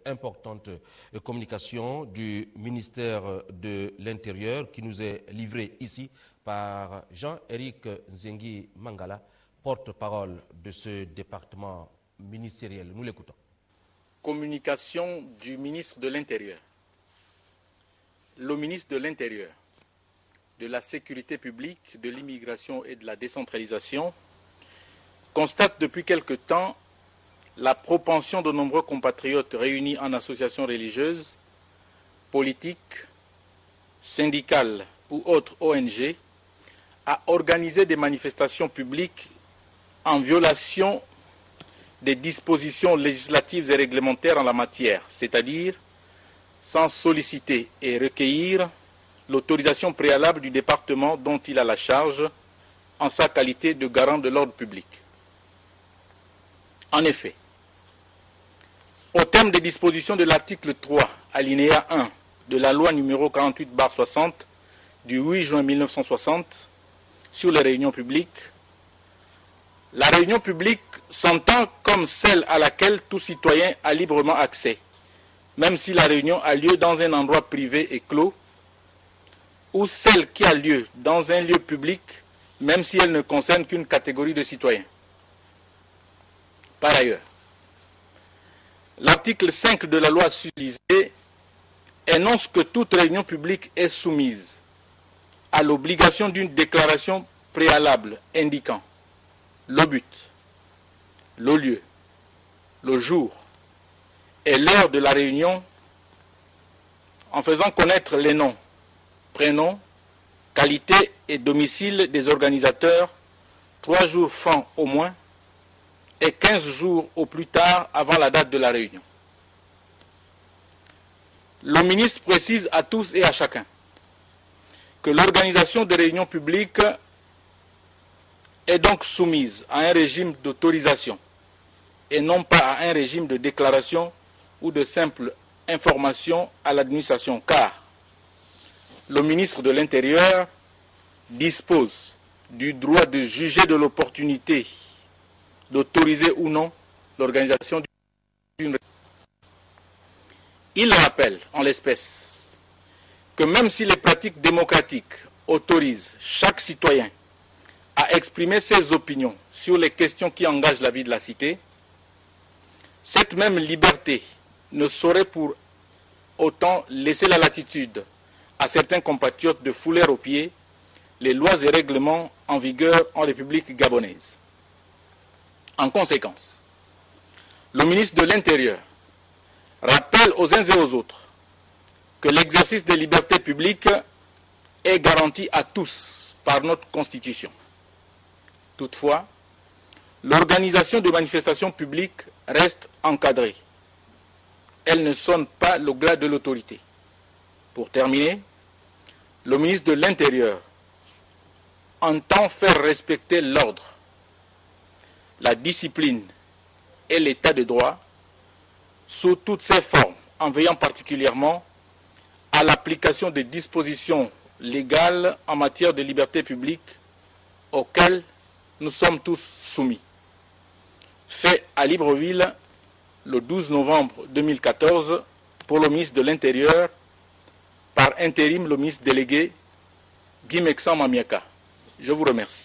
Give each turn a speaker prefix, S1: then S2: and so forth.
S1: Importante communication du ministère de l'Intérieur qui nous est livrée ici par Jean-Éric Nzengi Mangala, porte-parole de ce département ministériel. Nous l'écoutons.
S2: Communication du ministre de l'Intérieur. Le ministre de l'Intérieur, de la Sécurité publique, de l'immigration et de la décentralisation constate depuis quelque temps la propension de nombreux compatriotes réunis en associations religieuses, politiques, syndicales ou autres ONG à organiser des manifestations publiques en violation des dispositions législatives et réglementaires en la matière, c'est-à-dire sans solliciter et recueillir l'autorisation préalable du département dont il a la charge en sa qualité de garant de l'ordre public. En effet, au terme des dispositions de l'article 3, alinéa 1 de la loi numéro 48/60 du 8 juin 1960 sur les réunions publiques, la réunion publique s'entend comme celle à laquelle tout citoyen a librement accès, même si la réunion a lieu dans un endroit privé et clos, ou celle qui a lieu dans un lieu public, même si elle ne concerne qu'une catégorie de citoyens. Par ailleurs, l'article 5 de la loi susvisée énonce que toute réunion publique est soumise à l'obligation d'une déclaration préalable indiquant le but, le lieu, le jour et l'heure de la réunion en faisant connaître les noms, prénoms, qualités et domicile des organisateurs 3 jours francs au moins et 15 jours au plus tard avant la date de la réunion. Le ministre précise à tous et à chacun que l'organisation des réunions publiques est donc soumise à un régime d'autorisation et non pas à un régime de déclaration ou de simple information à l'administration, car le ministre de l'Intérieur dispose du droit de juger de l'opportunité d'autoriser ou non l'organisation d'une réunion. Il rappelle, en l'espèce, que même si les pratiques démocratiques autorisent chaque citoyen à exprimer ses opinions sur les questions qui engagent la vie de la cité, cette même liberté ne saurait pour autant laisser la latitude à certains compatriotes de fouler aux pieds les lois et règlements en vigueur en République gabonaise. En conséquence, le ministre de l'Intérieur rappelle aux uns et aux autres que l'exercice des libertés publiques est garanti à tous par notre Constitution. Toutefois, l'organisation de manifestations publiques reste encadrée. Elle ne sonne pas le glas de l'autorité. Pour terminer, le ministre de l'Intérieur entend faire respecter l'ordre, la discipline et l'état de droit sous toutes ses formes, en veillant particulièrement à l'application des dispositions légales en matière de liberté publique auxquelles nous sommes tous soumis. Fait à Libreville le 12 novembre 2014 pour le ministre de l'Intérieur, par intérim le ministre délégué Guy Mexan Mamiaka. Je vous remercie.